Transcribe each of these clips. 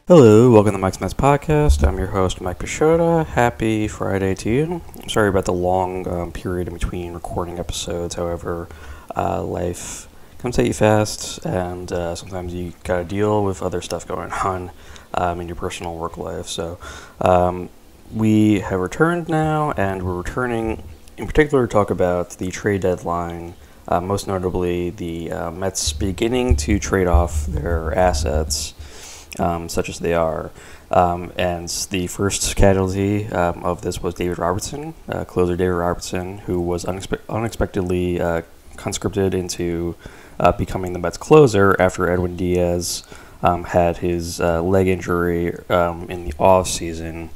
Hello, welcome to Mike's Mets Podcast. I'm your host, Mike Pashota. Happy Friday to you. I'm sorry about the long period in between recording episodes. However, life comes at you fast, and sometimes you gotta deal with other stuff going on in your personal work life. So, we have returned now, and we're returning in particular to talk about the trade deadline. Most notably, the Mets beginning to trade off their assets. Such as they are. And the first casualty of this was David Robertson, closer David Robertson, who was unexpectedly conscripted into becoming the Mets closer after Edwin Diaz had his leg injury in the offseason.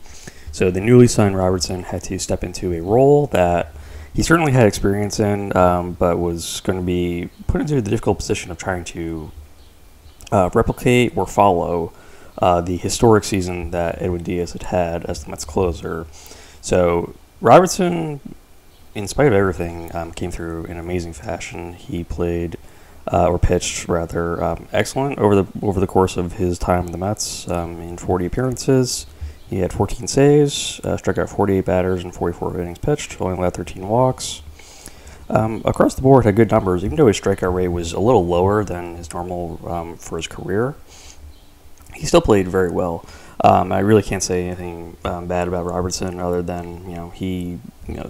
So the newly signed Robertson had to step into a role that he certainly had experience in, but was going to be put into the difficult position of trying to replicate or follow the historic season that Edwin Diaz had as the Mets closer. So Robertson, in spite of everything, came through in amazing fashion. He played or pitched rather excellent over the course of his time with the Mets in 40 appearances. He had 14 saves, struck out 48 batters in 44 innings pitched, only allowed 13 walks. Across the board, had good numbers, even though his strikeout rate was a little lower than his normal for his career. He still played very well. I really can't say anything bad about Robertson, other than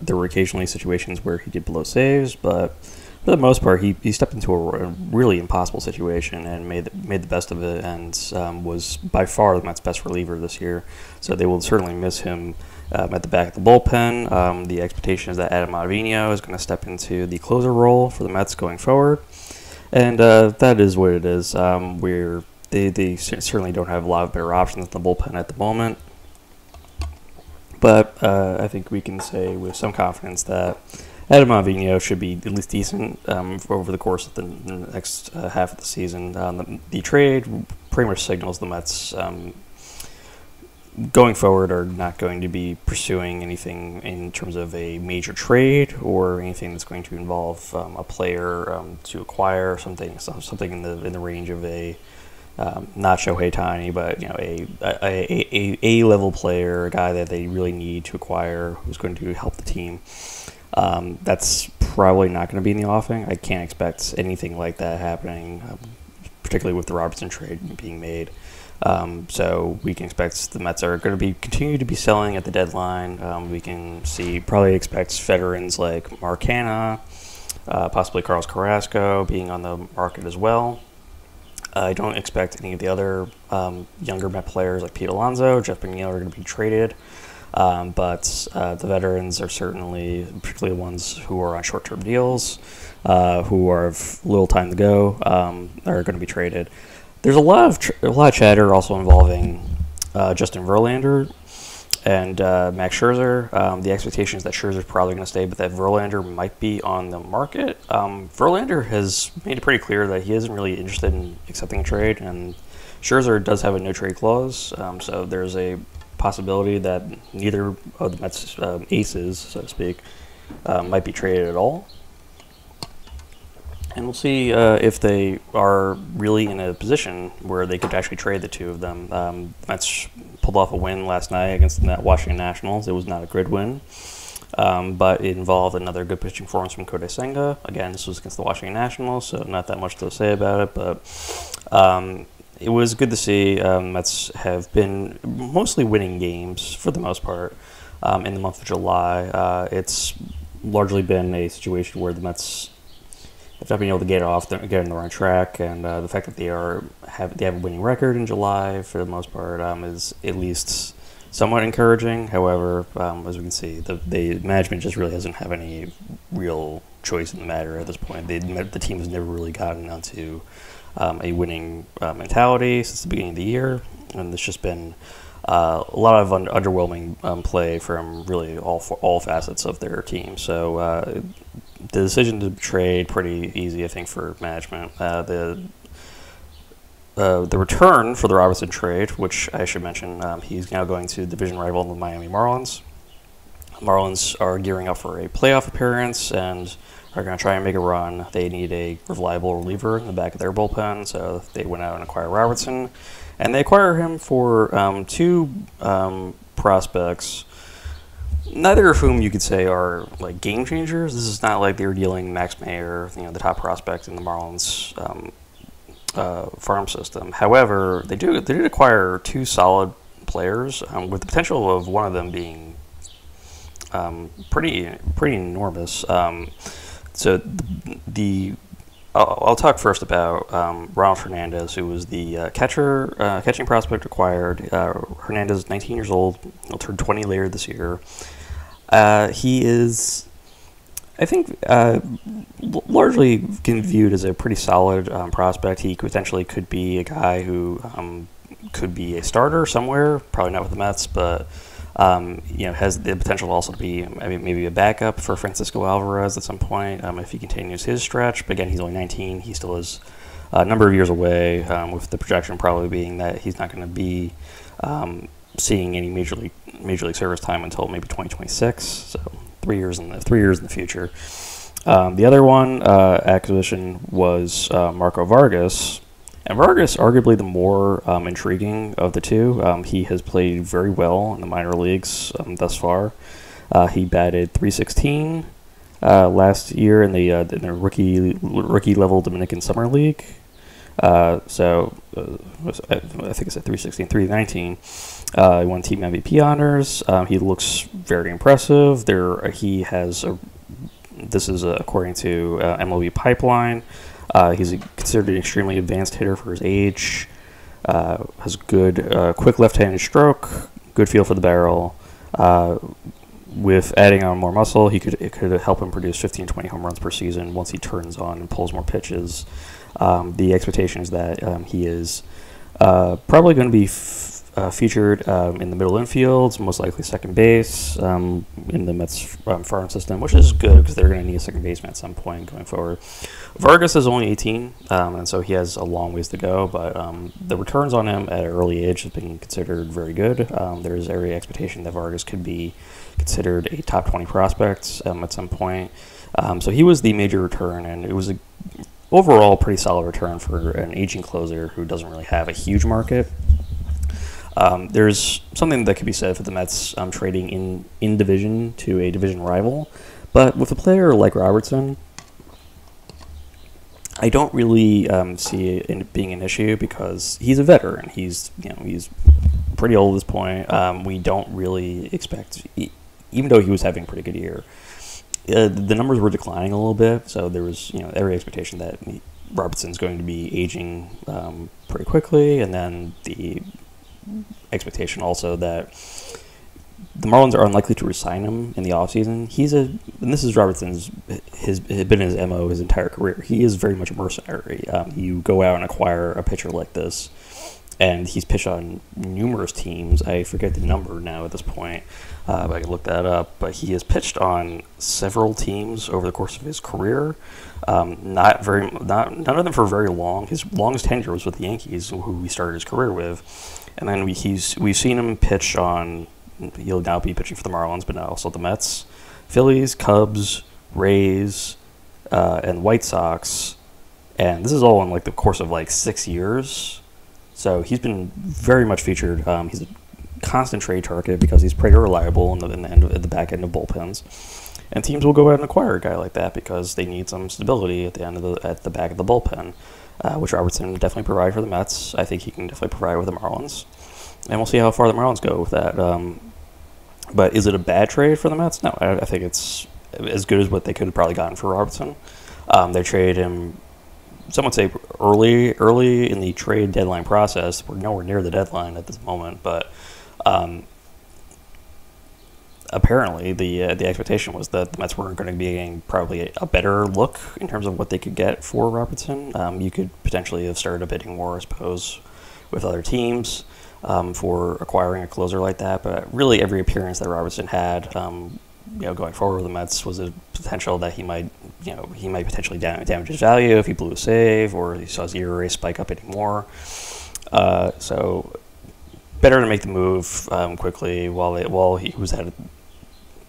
there were occasionally situations where he did blow saves, but for the most part, he stepped into a really impossible situation and made the best of it, and was by far the Mets' best reliever this year. So they will certainly miss him. At the back of the bullpen, the expectation is that Adam Ottavino is going to step into the closer role for the Mets going forward, and that is what it is. They certainly don't have a lot of better options in the bullpen at the moment, but I think we can say with some confidence that Adam Ottavino should be at least decent over the course of the next half of the season. The trade pretty much signals the Mets going forward are not going to be pursuing anything in terms of a major trade or anything that's going to involve a player to acquire something in the range of a not Shohei Ohtani, but a level player, a guy that they really need to acquire who's going to help the team. That's probably not going to be in the offing. I can't expect anything like that happening, particularly with the Robertson trade being made. So we can expect the Mets are going to continue to be selling at the deadline. We can probably expect veterans like Mark Hanna, possibly Carlos Carrasco being on the market as well. I don't expect any of the other younger Met players like Pete Alonso, Jeff McNeil are going to be traded. But the veterans are certainly, particularly the ones who are on short-term deals, who have little time to go, are going to be traded. There's a lot of chatter also involving Justin Verlander and Max Scherzer. The expectation is that Scherzer's probably going to stay, but that Verlander might be on the market. Verlander has made it pretty clear that he isn't really interested in accepting a trade, and Scherzer does have a no-trade clause, so there's a possibility that neither of the Mets' aces, so to speak, might be traded at all. And we'll see if they are really in a position where they could actually trade the two of them. The Mets pulled off a win last night against the Washington Nationals. It was not a good win, but it involved another good pitching performance from Kodai Senga. Again, this was against the Washington Nationals, so not that much to say about it, but it was good to see. Mets have been mostly winning games for the most part in the month of July. It's largely been a situation where the Mets have not been able to get on the right track, and the fact that they have a winning record in July for the most part is at least somewhat encouraging. However, as we can see, the management just really doesn't have any real choice in the matter at this point. The team has never really gotten onto a winning mentality since the beginning of the year, and there's just been a lot of underwhelming play from really all facets of their team. So the decision to trade pretty easy, I think, for management. The return for the Robertson trade, which I should mention, he's now going to division rival the Miami Marlins. Marlins are gearing up for a playoff appearance and are going to try and make a run. They need a reliable reliever in the back of their bullpen, so they went out and acquired Robertson. And they acquire him for two prospects, neither of whom you could say are like game changers. This is not like they were dealing Max Mayer, the top prospect in the Marlins farm system. However, they did acquire two solid players with the potential of one of them being pretty enormous. So I'll talk first about Ronald Hernandez, who was the catching prospect acquired. Hernandez is 19 years old. He'll turn 20 later this year. He is, I think, largely viewed as a pretty solid prospect. He potentially could be a guy who could be a starter somewhere, probably not with the Mets, but has the potential also to be maybe a backup for Francisco Alvarez at some point if he continues his stretch. But again, he's only 19. He still is a number of years away, with the projection probably being that he's not going to be seeing any major league service time until maybe 2026. So 3 years in the future. The other one acquisition was Marco Vargas. And Vargas, arguably the more intriguing of the two. He has played very well in the minor leagues thus far. He batted .316 last year in the rookie level Dominican Summer League. I think it's at .316, .319. He won team MVP honors. He looks very impressive. This is according to MLB Pipeline. He's considered an extremely advanced hitter for his age. Has good, quick left-handed stroke, good feel for the barrel. With adding on more muscle, it could help him produce 15, 20 home runs per season once he turns on and pulls more pitches. The expectation is that he is probably going to be featured in the middle infield, most likely second base in the Mets farm system, which is good because they're going to need a second baseman at some point going forward. Vargas is only 18, and so he has a long ways to go, but the returns on him at an early age have been considered very good. There's every expectation that Vargas could be considered a top 20 prospect at some point. So he was the major return, and it was overall pretty solid return for an aging closer who doesn't really have a huge market. There's something that could be said for the Mets trading in division to a division rival, but with a player like Robertson, I don't really see it being an issue because he's a veteran. He's pretty old at this point. We don't really expect, even though he was having a pretty good year, the numbers were declining a little bit. So there was every expectation that Robertson's going to be aging pretty quickly, and then the expectation also that the Marlins are unlikely to re-sign him in the offseason. And this is Robertson's been his MO his entire career. He is very much a mercenary. You go out and acquire a pitcher like this, and he's pitched on numerous teams. I forget the number now at this point, but I can look that up. But he has pitched on several teams over the course of his career. None of them for very long. His longest tenure was with the Yankees, who he started his career with. And then we've seen him pitch on. He'll now be pitching for the Marlins, but now also the Mets, Phillies, Cubs, Rays, and White Sox. And this is all in the course of 6 years. So he's been very much featured. He's a constant trade target because he's pretty reliable at the back end of bullpens. And teams will go out and acquire a guy like that because they need some stability at the back of the bullpen, which Robertson definitely provide for the Mets. I think he can definitely provide with the Marlins. And we'll see how far the Marlins go with that. But is it a bad trade for the Mets? No, I think it's as good as what they could have probably gotten for Robertson. They traded him, some would say, early in the trade deadline process. We're nowhere near the deadline at this moment, but apparently the expectation was that the Mets weren't going to be getting probably a better look in terms of what they could get for Robertson. You could potentially have started a bidding war, I suppose, with other teams for acquiring a closer like that. But really, every appearance that Robertson had, going forward with the Mets, was a potential that he might potentially damage his value if he blew a save or he saw his ERA spike up anymore. So better to make the move quickly while he was at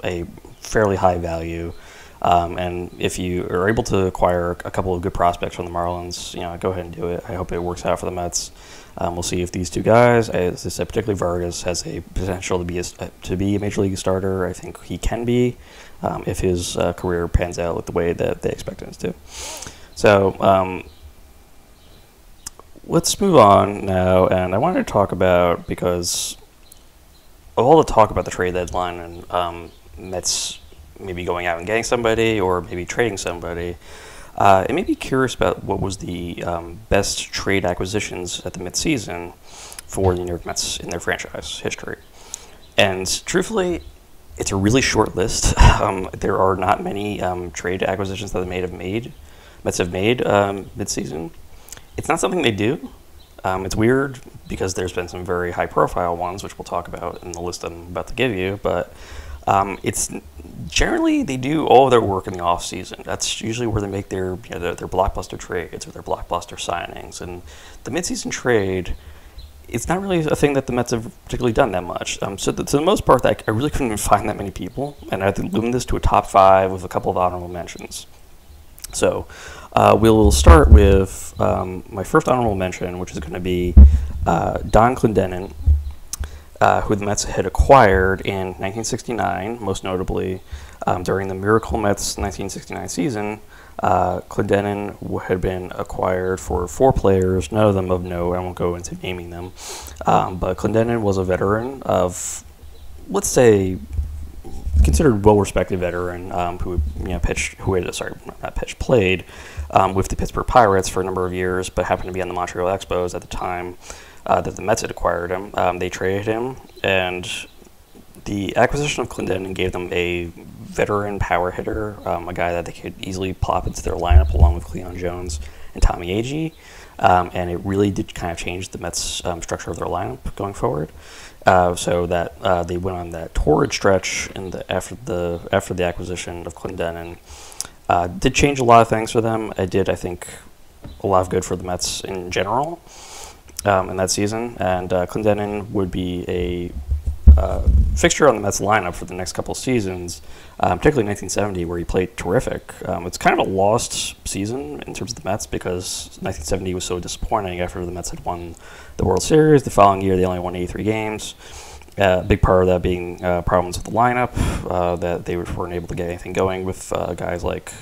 a fairly high value. And if you are able to acquire a couple of good prospects from the Marlins, go ahead and do it. I hope it works out for the Mets. We'll see if these two guys, as I said, particularly Vargas, has a potential to be a major league starter. I think he can be if his career pans out the way that they expect it to. So let's move on now, and I wanted to talk about, because of all the talk about the trade deadline and Mets maybe going out and getting somebody or maybe trading somebody, it made me curious about what was the best trade acquisitions at the midseason for the New York Mets in their franchise history. And truthfully, it's a really short list. There are not many trade acquisitions that Mets have made midseason. It's not something they do. It's weird because there's been some very high-profile ones, which we'll talk about in the list I'm about to give you, but it's generally they do all of their work in the off season. That's usually where they make their blockbuster trades or their blockbuster signings. And the midseason trade, it's not really a thing that the Mets have particularly done that much. So to the most part, I really couldn't even find that many people, and I had to limit this to a top 5 with a couple of honorable mentions. So we'll start with my first honorable mention, which is going to be Don Clendenon, who the Mets had acquired in 1969, most notably during the Miracle Mets 1969 season. Clendenon had been acquired for 4 players, none of them of note. I won't go into naming them, but Clendenon was a veteran of, let's say, considered well-respected veteran who played with the Pittsburgh Pirates for a number of years, but happened to be on the Montreal Expos at the time that the Mets had acquired him. They traded him, and the acquisition of Clendenon gave them a veteran power hitter, a guy that they could easily plop into their lineup along with Cleon Jones and Tommy Agee, and it really did kind of change the Mets' structure of their lineup going forward. So that they went on that torrid stretch after the acquisition of Clendenon. Did change a lot of things for them. It did, I think, a lot of good for the Mets in general in that season. And Clendenon would be a fixture on the Mets lineup for the next couple of seasons, particularly 1970, where he played terrific. It's kind of a lost season in terms of the Mets because 1970 was so disappointing after the Mets had won the World Series. The following year, they only won 83 games. A big part of that being problems with the lineup, that they weren't able to get anything going with guys like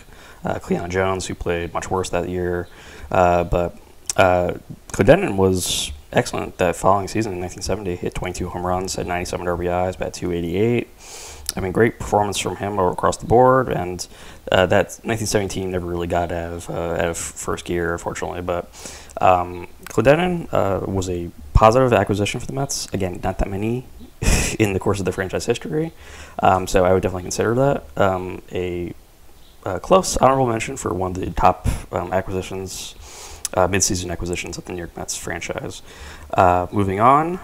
Cleon Jones, who played much worse that year. But Clendenon was excellent that following season in 1970. Hit 22 home runs, had 97 RBIs, batted .288. I mean, great performance from him across the board, and that 1970 team never really got out of first gear, unfortunately. But Clendenon was a positive acquisition for the Mets. Again, not that many in the course of the franchise history, so I would definitely consider that a close honorable mention for one of the top acquisitions, midseason acquisitions of the New York Mets franchise. Moving on,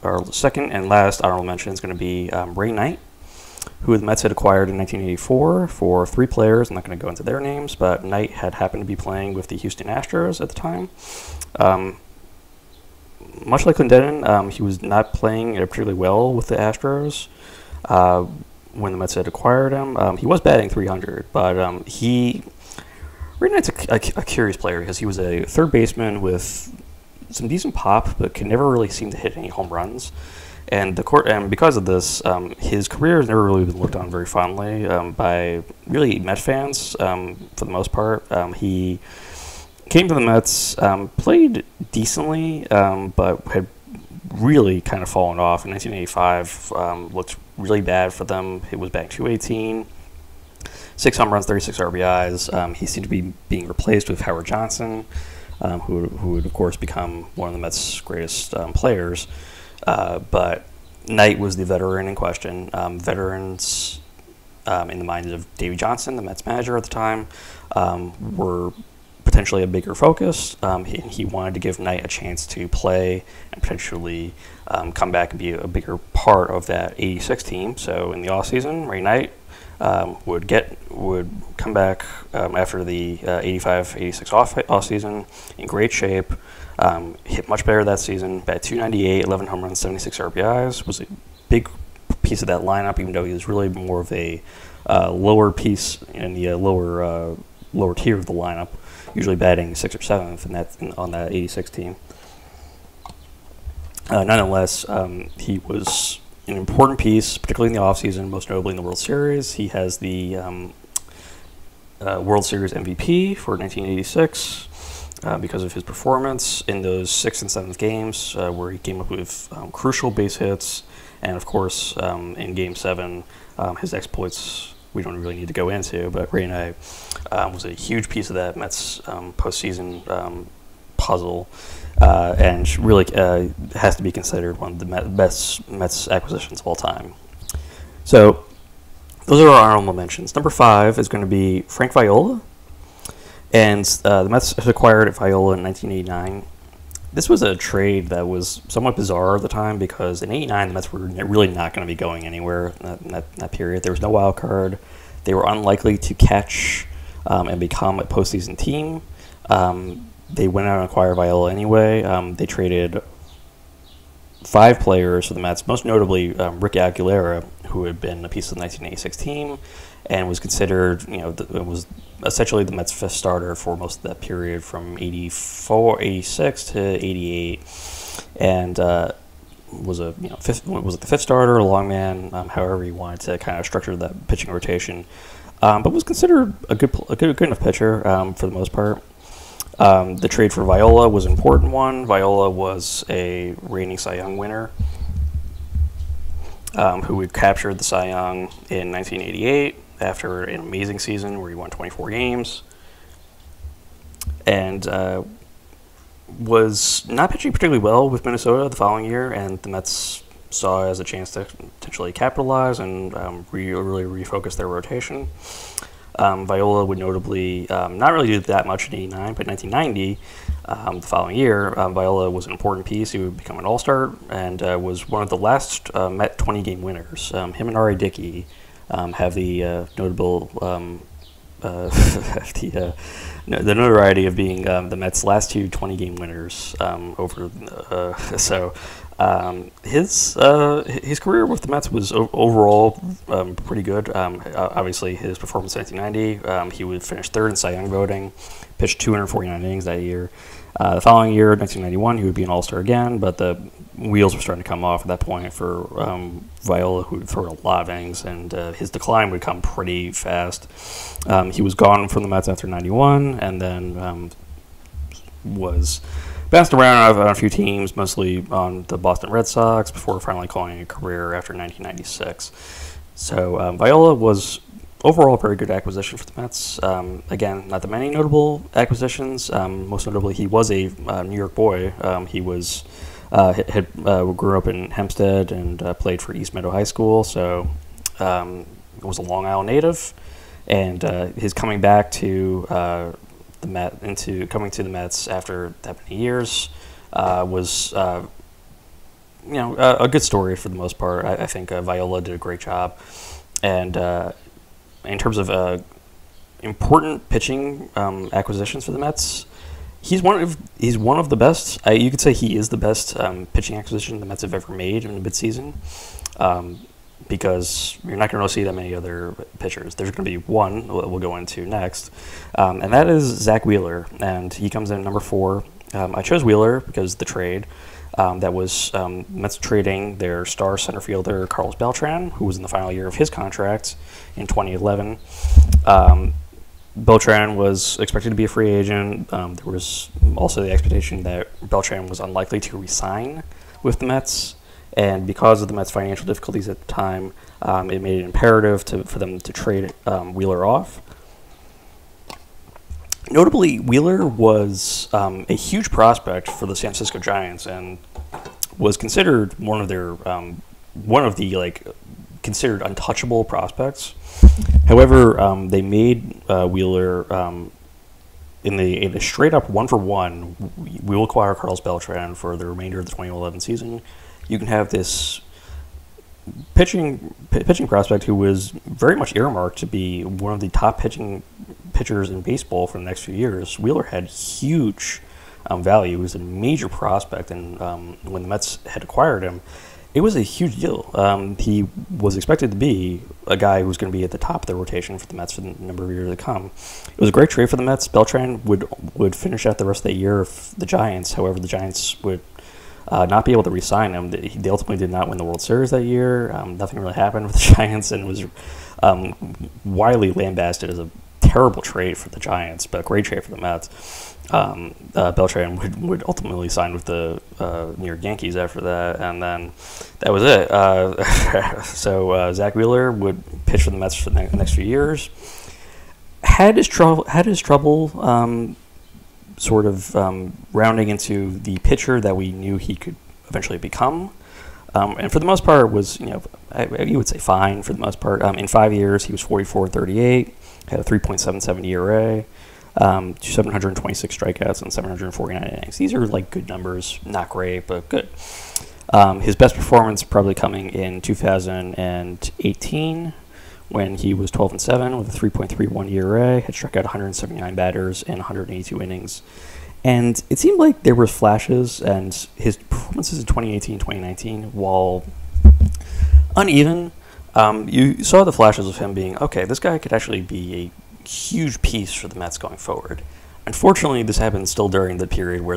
our second and last honorable mention is going to be Ray Knight, who the Mets had acquired in 1984 for 3 players. I'm not going to go into their names, but Knight had happened to be playing with the Houston Astros at the time. Much like Clendenon, he was not playing particularly well with the Astros when the Mets had acquired him. He was batting .300, but Ray Knight's a curious player because he was a third baseman with some decent pop, but could never really seem to hit any home runs. And because of this, his career has never really been looked on very fondly by really Met fans for the most part. He came to the Mets, played decently, but had really kind of fallen off. In 1985, looked really bad for them. It was batting .218. 6 home runs, 36 RBIs. He seemed to be being replaced with Howard Johnson, who would, of course, become one of the Mets' greatest players. But Knight was the veteran in question. Veterans, in the minds of Davey Johnson, the Mets manager at the time, were potentially a bigger focus. He wanted to give Knight a chance to play and potentially come back and be a bigger part of that 86 team. So in the offseason, Ray Knight would come back after the 85-86 offseason in great shape, hit much better that season, batted .298, 11 home runs, 76 RBIs, was a big piece of that lineup, even though he was really more of a lower piece in the lower tier of the lineup, usually batting 6th or 7th on that 86 team. Nonetheless, he was an important piece, particularly in the offseason, most notably in the World Series. He has the World Series MVP for 1986 because of his performance in those 6th and 7th games where he came up with crucial base hits. And, of course, in Game 7, his exploits we don't really need to go into, but Rene was a huge piece of that Mets postseason puzzle. And really has to be considered one of the best Mets acquisitions of all time. So those are our honorable mentions. Number 5 is going to be Frank Viola. And the Mets acquired Viola in 1989. This was a trade that was somewhat bizarre at the time because in 89 the Mets were really not going to be going anywhere in that period. There was no wild card. They were unlikely to catch and become a postseason team. They went out and acquired Viola anyway. They traded 5 players for the Mets, most notably Rick Aguilera, who had been a piece of the 1986 team and was considered, it was essentially the Mets' 5th starter for most of that period from 86 to 88, and was the 5th starter, a long man, however you wanted to kind of structure that pitching rotation, but was considered a good enough pitcher for the most part. The trade for Viola was an important one. Viola was a reigning Cy Young winner who had captured the Cy Young in 1988 after an amazing season where he won 24 games and was not pitching particularly well with Minnesota the following year, and the Mets saw it as a chance to potentially capitalize and really refocus their rotation. Viola would notably not really do that much in 89, but 1990, the following year, Viola was an important piece. He would become an all-star and was one of the last Met 20-game winners. Him and R.A. Dickey have the notable the notoriety of being the Mets' last 2 20-game winners his career with the Mets was overall pretty good. Obviously, his performance in 1990, he would finish 3rd in Cy Young voting, pitched 249 innings that year. The following year, 1991, he would be an all-star again, but the wheels were starting to come off at that point for Viola, who would throw a lot of innings, and his decline would come pretty fast. He was gone from the Mets after 91, and then was bounced around on a few teams, mostly on the Boston Red Sox, before finally calling it a career after 1996. So Viola was overall a very good acquisition for the Mets. Again, not that many notable acquisitions. Most notably, he was a New York boy. He was grew up in Hempstead and played for East Meadow High School, so was a Long Island native. And his coming back to coming to the Mets after that many years was a good story for the most part. I think Viola did a great job, and in terms of important pitching acquisitions for the Mets, he's one of the best. You could say he is the best pitching acquisition the Mets have ever made in the midseason. Because you're not going to really see that many other pitchers. There's going to be one we'll go into next, and that is Zach Wheeler, and he comes in number 4. I chose Wheeler because the trade that was Mets trading their star center fielder Carlos Beltran, who was in the final year of his contract in 2011. Beltran was expected to be a free agent. There was also the expectation that Beltran was unlikely to resign with the Mets. And because of the Mets' financial difficulties at the time, it made it imperative for them to trade Wheeler off. Notably, Wheeler was a huge prospect for the San Francisco Giants and was considered one of the considered untouchable prospects. However, they made Wheeler in a straight up 1-for-1. We will acquire Carlos Beltran for the remainder of the 2011 season. You can have this pitching prospect who was very much earmarked to be one of the top pitchers in baseball for the next few years. Wheeler had huge value. He was a major prospect, and when the Mets had acquired him, it was a huge deal. He was expected to be a guy who was going to be at the top of the rotation for the Mets for the number of years to come. It was a great trade for the Mets. Beltran would finish out the rest of the year for the Giants. However, the Giants would not be able to re-sign him. They ultimately did not win the World Series that year. Nothing really happened with the Giants, and was widely lambasted as a terrible trade for the Giants, but a great trade for the Mets. Beltran would ultimately sign with the New York Yankees after that, and then that was it. So Zach Wheeler would pitch for the Mets for the next few years. Had his trouble sort of rounding into the pitcher that we knew he could eventually become. And for the most part was, you would say fine for the most part. In 5 years, he was 44-38, had a 3.77 ERA, 726 strikeouts and 749 innings. These are like good numbers, not great, but good. His best performance probably coming in 2018 when he was 12-7 with a 3.31 ERA, had struck out 179 batters in 182 innings. And it seemed like there were flashes, and his performances in 2018, 2019, while uneven, you saw the flashes of him being, okay, this guy could actually be a huge piece for the Mets going forward. Unfortunately, this happened still during the period where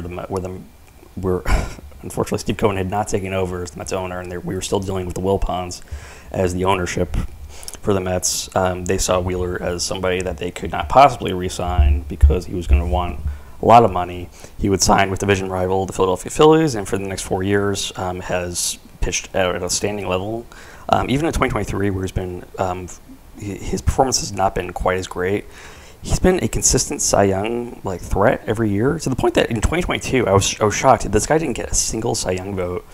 unfortunately Steve Cohen had not taken over as the Mets owner, and we were still dealing with the Wilpons as the ownership for the Mets. They saw Wheeler as somebody that they could not possibly re-sign because he was going to want a lot of money. He would sign with division rival the Philadelphia Phillies, and for the next 4 years has pitched at a standing level. Even in 2023, where his performance has not been quite as great, he's been a consistent Cy Young threat every year, to the point that in 2022, I was shocked that this guy didn't get a single Cy Young vote.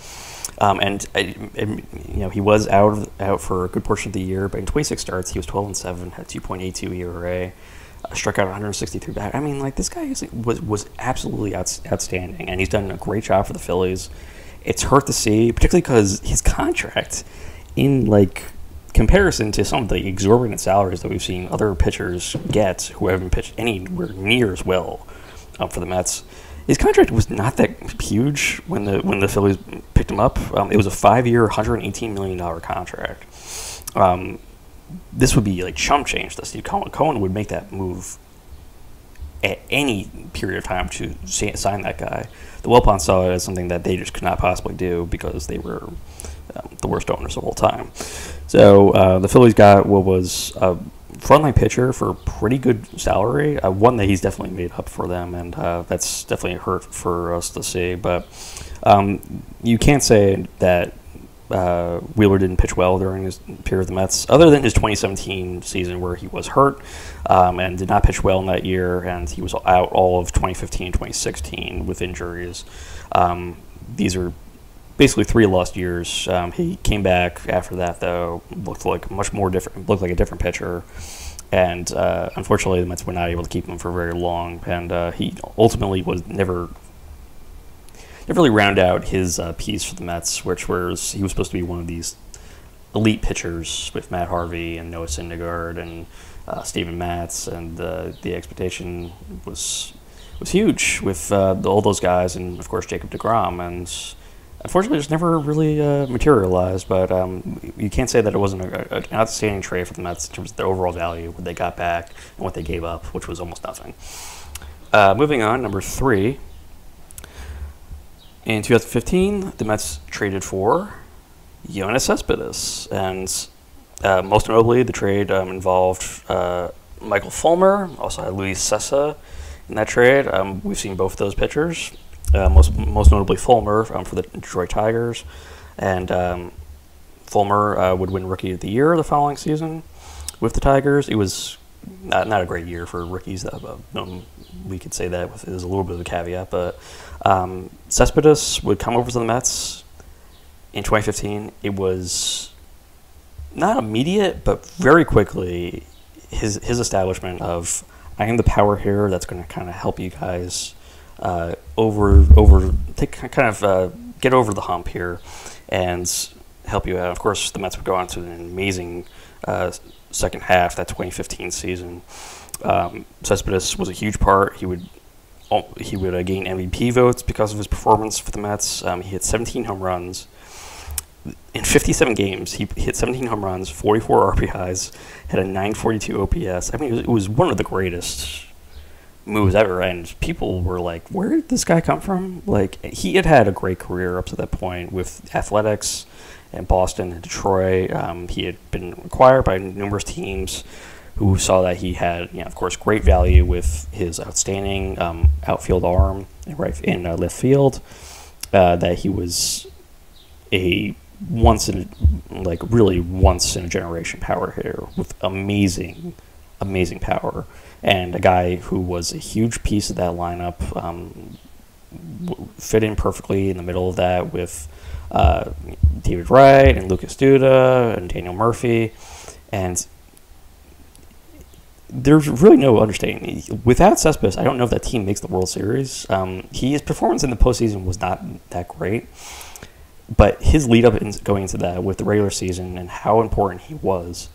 He was out for a good portion of the year, but in 26 starts, he was 12-7, had 2.82 ERA. Struck out 163 back. I mean, this guy was absolutely outstanding, and he's done a great job for the Phillies. It's hurt to see, particularly because his contract, in comparison to some of the exorbitant salaries that we've seen other pitchers get who haven't pitched anywhere near as well for the Mets, his contract was not that huge when the Phillies picked him up. It was a 5-year, $118 million contract. This would be chump change to Steve Cohen. Cohen would make that move at any period of time to sign that guy. The Wilpons saw it as something that they just could not possibly do because they were the worst owners of all time. So the Phillies got what was a frontline pitcher for a pretty good salary, one that he's definitely made up for them, and that's definitely a hurt for us to see. But you can't say that Wheeler didn't pitch well during his period with the Mets, other than his 2017 season where he was hurt and did not pitch well in that year, and he was out all of 2015 and 2016 with injuries. These are basically 3 lost years. He came back after that, though, looked like a different pitcher, and unfortunately the Mets were not able to keep him for very long, and he ultimately was never really round out his piece for the Mets, which was he was supposed to be one of these elite pitchers with Matt Harvey and Noah Syndergaard and Steven Matz, and the expectation was huge with all those guys, and of course Jacob deGrom, and unfortunately just never really materialized. But you can't say that it wasn't an outstanding trade for the Mets in terms of their overall value, what they got back and what they gave up, which was almost nothing. Moving on, number 3. In 2015, the Mets traded for Yoenis Cespedes, and most notably, the trade involved Michael Fulmer, also had Luis Cessa in that trade. We've seen both of those pitchers, most notably Fulmer for the Detroit Tigers, and Fulmer would win Rookie of the Year the following season with the Tigers. It was not a great year for rookies. We could say that there's a little bit of a caveat, but Cespedes would come over to the Mets in 2015. It was not immediate, but very quickly his establishment of, I am the power hitter that's going to kind of help you guys get over the hump here and help you out. Of course, the Mets would go on to an amazing second half, that 2015 season. Cespedes was a huge part. He would gain MVP votes because of his performance for the Mets. He hit 17 home runs, in 57 games, he hit 17 home runs, 44 RBIs, had a 942 OPS. I mean, it was one of the greatest moves ever, and people were like, where did this guy come from? Like, he had a great career up to that point with Athletics and Boston and Detroit. He had been acquired by numerous teams who saw that he had, of course, great value with his outstanding outfield arm in left field, that he was a once in a generation power hitter with amazing power, and a guy who was a huge piece of that lineup, fit in perfectly in the middle of that with David Wright and Lucas Duda and Daniel Murphy. And there's really no understanding. Without Cespedes, I don't know if that team makes the World Series. His performance in the postseason was not that great, but his lead up going into that with the regular season and how important he was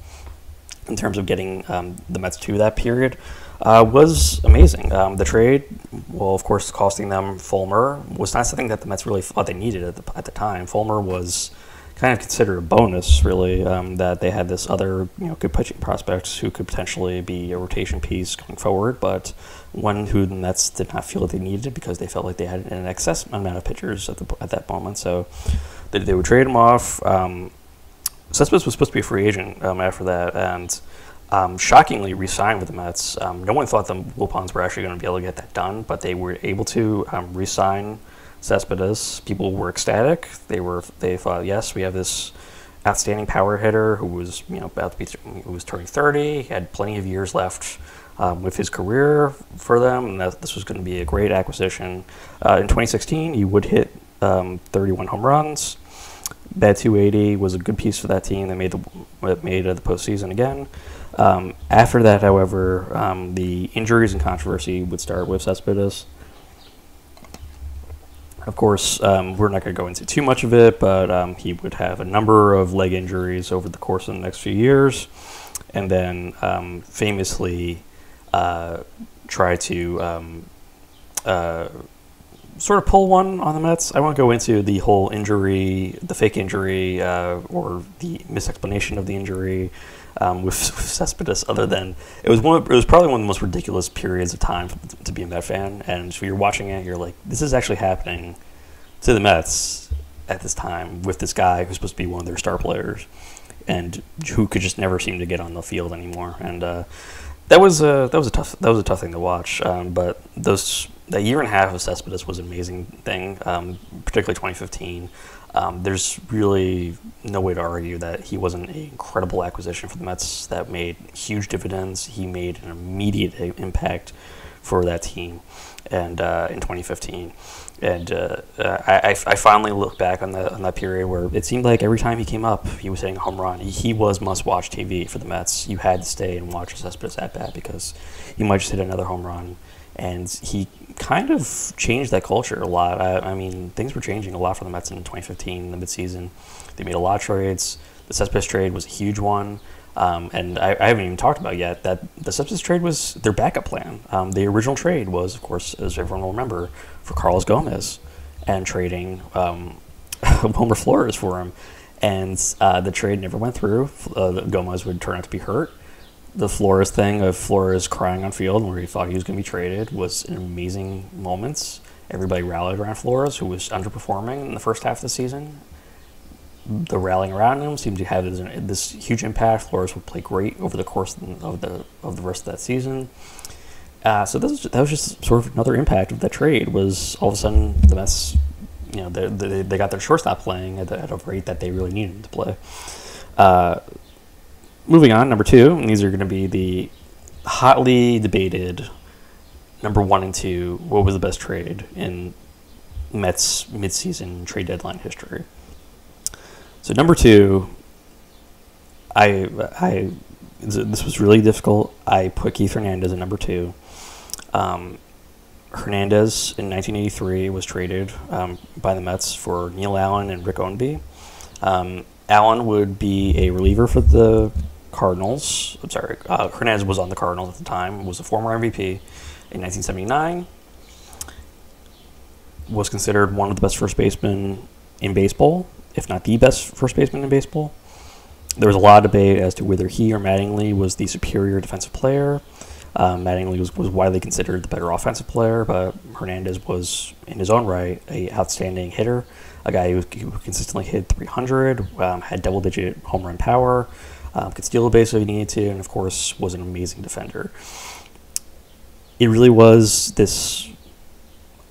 in terms of getting the Mets to that period was amazing. The trade, well, of course, costing them Fulmer, was not something that the Mets really thought they needed at the time. Fulmer was kind of considered a bonus, really, that they had this other good pitching prospects who could potentially be a rotation piece going forward, but one who the Mets did not feel that they needed because they felt like they had an excess amount of pitchers at that moment. So they would trade him off. Cespedes was supposed to be a free agent after that, and shockingly re-signed with the Mets. No one thought the Wilpons were actually going to be able to get that done, but they were able to re-sign Cespedes. People were ecstatic. They thought, yes, we have this outstanding power hitter who was who was turning 30. He had plenty of years left with his career for them, and that this was going to be a great acquisition. In 2016, he would hit 31 home runs. Bat 280 was a good piece for that team. They made the postseason again. After that, however, the injuries and controversy would start with Cespedes. Of course, we're not going to go into too much of it, but he would have a number of leg injuries over the course of the next few years, and then famously try to sort of pull one on the Mets. I won't go into the whole injury, the fake injury, or the misexplanation of the injury with Cespedes, other than it was probably one of the most ridiculous periods of time to be a Met fan. And so you're watching it, you're like, this is actually happening to the Mets at this time with this guy who's supposed to be one of their star players and who could just never seem to get on the field anymore. And that was a tough thing to watch. But that year and a half of Cespedes was an amazing thing, particularly 2015. There's really no way to argue that he wasn't an incredible acquisition for the Mets that made huge dividends. He made an immediate impact for that team, and in 2015. And I finally look back on that period where it seemed like every time he came up, he was hitting a home run. He was must-watch TV for the Mets. You had to stay and watch Cespedes at bat because he might just hit another home run. And he kind of changed that culture a lot. I mean, things were changing a lot for the Mets in 2015, in the midseason. They made a lot of trades. The Cespedes trade was a huge one. And I haven't even talked about yet that the Cespedes trade was their backup plan. The original trade was, of course, as everyone will remember, for Carlos Gomez and trading Wilmer Flores for him. And the trade never went through. Gomez would turn out to be hurt. The Flores thing of Flores crying on field where he thought he was going to be traded was an amazing moment. Everybody rallied around Flores, who was underperforming in the first half of the season. The rallying around him seemed to have this huge impact. Flores would play great over the course of the rest of that season. So that was just sort of another impact of that trade. Was all of a sudden the Mets, they got their shortstop playing at a rate that they really needed him to play. Moving on, number 2, and these are going to be the hotly debated number 1 and 2. What was the best trade in Mets midseason trade deadline history? So number 2, this was really difficult. I put Keith Hernandez at number 2. Hernandez in 1983 was traded by the Mets for Neil Allen and Rick Ownby. Allen would be a reliever for the Cardinals. I'm sorry, Hernandez was on the Cardinals at the time, was a former MVP in 1979, was considered one of the best first basemen in baseball, if not the best first baseman in baseball. There was a lot of debate as to whether he or Mattingly was the superior defensive player. Mattingly was widely considered the better offensive player, but Hernandez was, in his own right, an outstanding hitter, a guy who consistently hit 300, had double-digit home run power, could steal a base if he needed to, and, of course, was an amazing defender. It really was this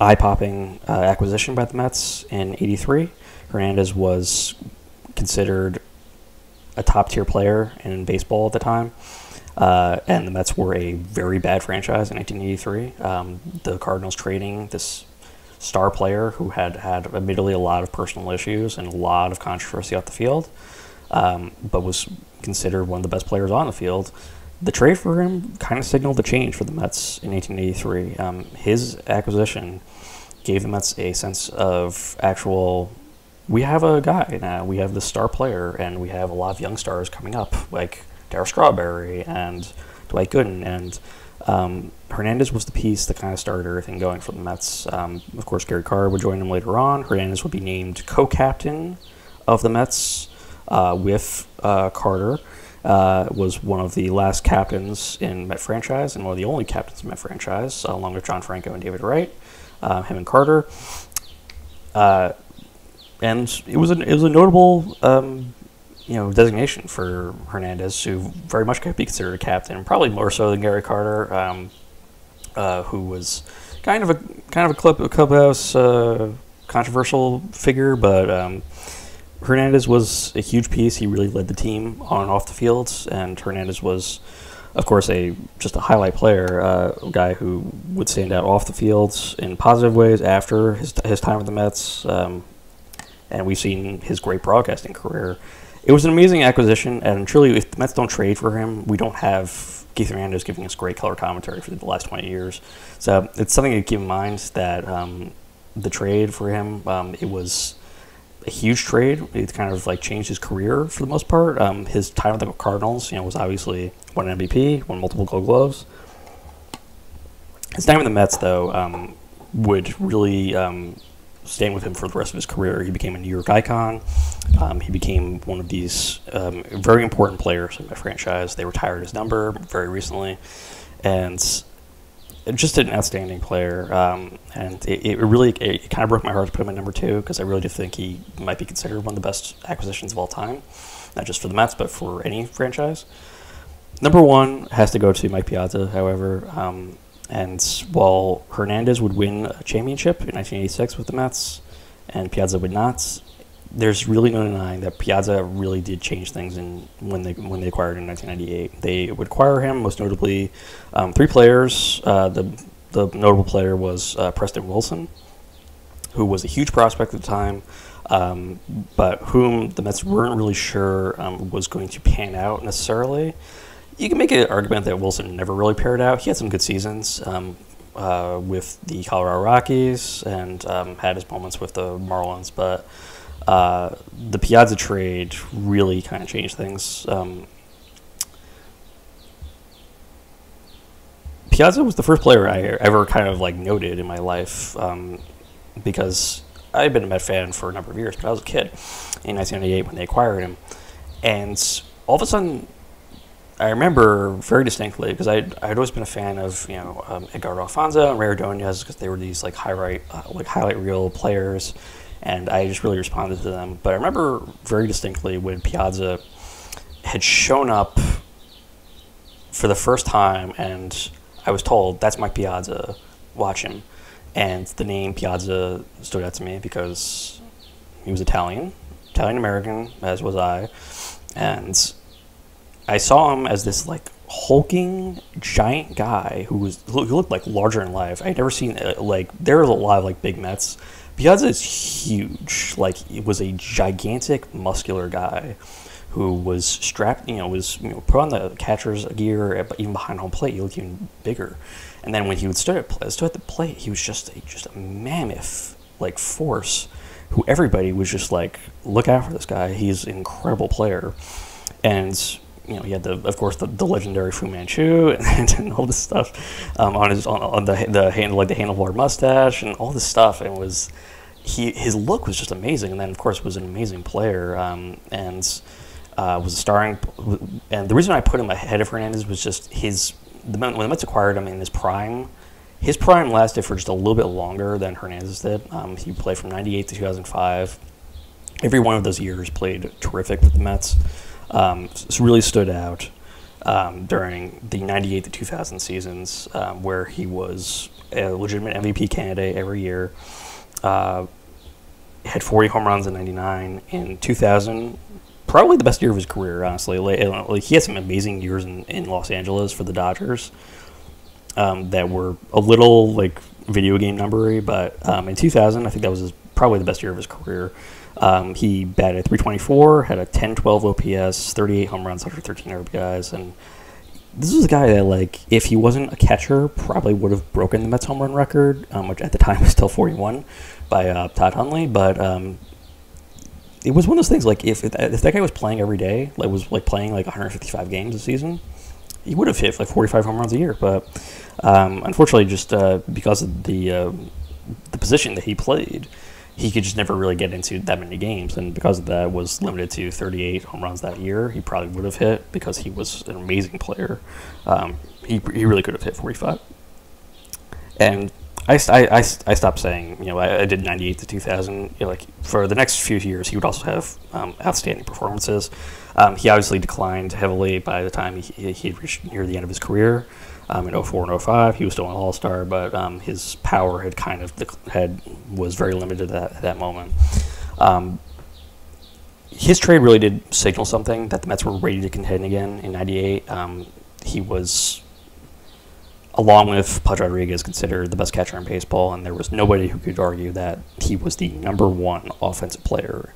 eye-popping acquisition by the Mets in '83. Hernandez was considered a top-tier player in baseball at the time, and the Mets were a very bad franchise in 1983. The Cardinals trading this star player who had admittedly a lot of personal issues and a lot of controversy off the field, but was considered one of the best players on the field. The trade for him kind of signaled a change for the Mets in 1883. His acquisition gave the Mets a sense of actual, we have a guy now, we have this star player, and we have a lot of young stars coming up, like Darryl Strawberry and Dwight Gooden, and Hernandez was the piece that kind of started everything going for the Mets. Of course, Gary Carter would join him later on. Hernandez would be named co-captain of the Mets with Carter. Was one of the last captains in Met franchise and one of the only captains in Met franchise, along with John Franco and David Wright, him and Carter. And it was a notable designation for Hernandez, who very much could be considered a captain, probably more so than Gary Carter, who was kind of a clubhouse controversial figure, but Hernandez was a huge piece. He really led the team on and off the field, and Hernandez was, of course, just a highlight player, a guy who would stand out off the field in positive ways after his time at the Mets, and we've seen his great broadcasting career. It was an amazing acquisition, and truly, if the Mets don't trade for him, we don't have Keith Hernandez giving us great color commentary for the last 20 years. So it's something to keep in mind that the trade for him, it was a huge trade. It kind of like changed his career for the most part. His time with the Cardinals, was obviously won an MVP, won multiple Gold Gloves. His time with the Mets, though, would really stand with him for the rest of his career. He became a New York icon. He became one of these very important players in the franchise. They retired his number very recently, and just an outstanding player. And it really kind of broke my heart to put him at number 2, because I really do think he might be considered one of the best acquisitions of all time, not just for the Mets, but for any franchise. Number 1 has to go to Mike Piazza, however. And while Hernandez would win a championship in 1986 with the Mets, and Piazza would not, there's really no denying that Piazza really did change things when they acquired him in 1998. They would acquire him, most notably 3 players. The notable player was Preston Wilson, who was a huge prospect at the time, but whom the Mets weren't really sure was going to pan out necessarily. You can make an argument that Wilson never really paired out. He had some good seasons with the Colorado Rockies and had his moments with the Marlins, but the Piazza trade really kind of changed things. Piazza was the first player I ever kind of like noted in my life, because I had been a Met fan for a number of years, but I was a kid in 1998 when they acquired him, and all of a sudden, I remember very distinctly, because I'd always been a fan of Edgardo Alfonso and Ray Ordonez, because they were these like highlight reel players, and I just really responded to them. But I remember very distinctly when Piazza had shown up for the first time, and I was told, "That's Mike Piazza, watch him." And the name Piazza stood out to me because he was Italian-American, as was I, and I saw him as this like hulking giant guy who looked like larger than life. I'd never seen there was a lot of like big Mets. Piazza is huge. Like, he was a gigantic muscular guy who was strapped, put on the catcher's gear, but even behind home plate, he looked even bigger. And then when he would stood at the plate, he was just a mammoth like force who everybody was just like, look out for this guy. He's an incredible player. And he had the legendary Fu Manchu and all this stuff on the handlebar mustache and all this stuff, and his look was just amazing, and then of course was an amazing player, and was a starring. And the reason I put him ahead of Hernandez was just when the Mets acquired him in his prime. His prime lasted for just a little bit longer than Hernandez did. He played from '98 to 2005. Every one of those years played terrific with the Mets. Really stood out during the '98 to 2000 seasons, where he was a legitimate MVP candidate every year. Had 40 home runs in '99. In 2000, probably the best year of his career, honestly. Like he had some amazing years in Los Angeles for the Dodgers that were a little like video game numbery, but in 2000, I think that was probably the best year of his career. He batted .324, had a 10-12 OPS, 38 home runs, 113 RBIs, and this was a guy that, like, if he wasn't a catcher, probably would have broken the Mets home run record, which at the time was still 41 by Todd Hundley. But it was one of those things, like, if that guy was playing every day, like was like playing like 155 games a season, he would have hit like 45 home runs a year. But unfortunately, just because of the position that he played, he could just never really get into that many games, and because of that, was limited to 38 home runs that year. He probably would have hit because he was an amazing player. He really could have hit 45. And I stopped saying, I did '98 to 2000. Like for the next few years, he would also have outstanding performances. He obviously declined heavily by the time he reached near the end of his career. In 04 and 05, he was still an all-star, but his power had was very limited at that moment. His trade really did signal something, that the Mets were ready to contend again in '98. He was, along with Pudge Rodriguez, considered the best catcher in baseball, and there was nobody who could argue that he was the #1 offensive player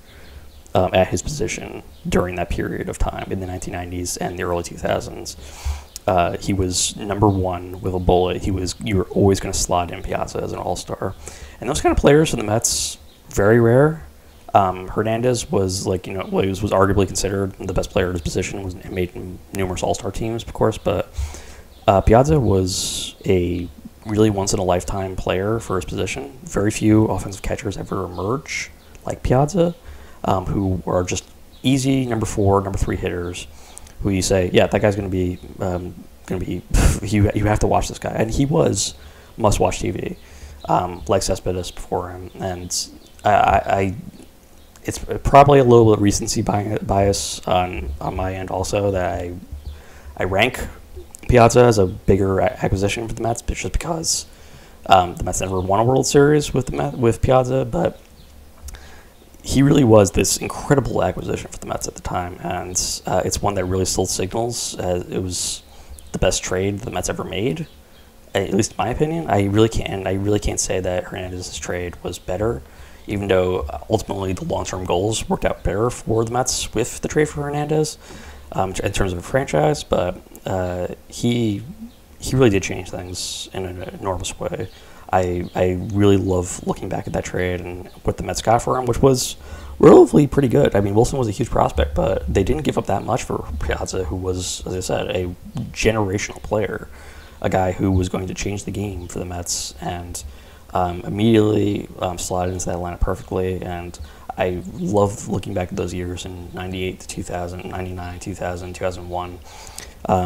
at his position during that period of time in the 1990s and the early 2000s. He was #1 with a bullet. You were always going to slot in Piazza as an all-star. And those kind of players for the Mets, very rare. Hernandez was was arguably considered the best player at his position, made numerous all-star teams, of course, but Piazza was a really once-in-a-lifetime player for his position. Very few offensive catchers ever emerge like Piazza, who are just easy #4, #3 hitters, who you say, yeah, that guy's going to be you have to watch this guy. And he was must-watch TV, like Cespedes before him. And it's probably a little bit of recency bias on my end also, that I rank Piazza as a bigger acquisition for the Mets, but just because the Mets never won a World Series with Piazza, but he really was this incredible acquisition for the Mets at the time, and it's one that really still signals it was the best trade the Mets ever made, at least in my opinion. I really can't say that Hernandez's trade was better, even though ultimately the long-term goals worked out better for the Mets with the trade for Hernandez in terms of a franchise. But he really did change things in an enormous way. I really love looking back at that trade and what the Mets got for him, which was relatively pretty good. I mean, Wilson was a huge prospect, but they didn't give up that much for Piazza, who was, as I said, a generational player, a guy who was going to change the game for the Mets, and immediately slotted into that lineup perfectly. And I love looking back at those years in '98 to 2000, '99, 2000, 2001.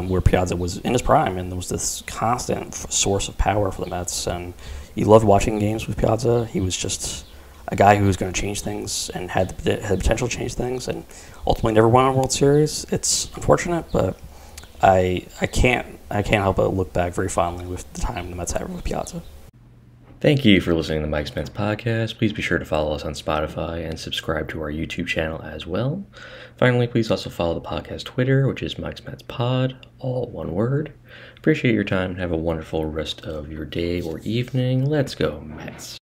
Where Piazza was in his prime, and there was this constant source of power for the Mets, and you loved watching games with Piazza. He was just a guy who was going to change things and had the potential to change things, and ultimately never won a World Series. It's unfortunate, but I can't help but look back very fondly with the time the Mets had with Piazza. Thank you for listening to Mike's Mets Podcast. Please be sure to follow us on Spotify and subscribe to our YouTube channel as well. Finally, please also follow the podcast Twitter, which is Mike's Mets Pod, all one word. Appreciate your time and have a wonderful rest of your day or evening. Let's go, Mets.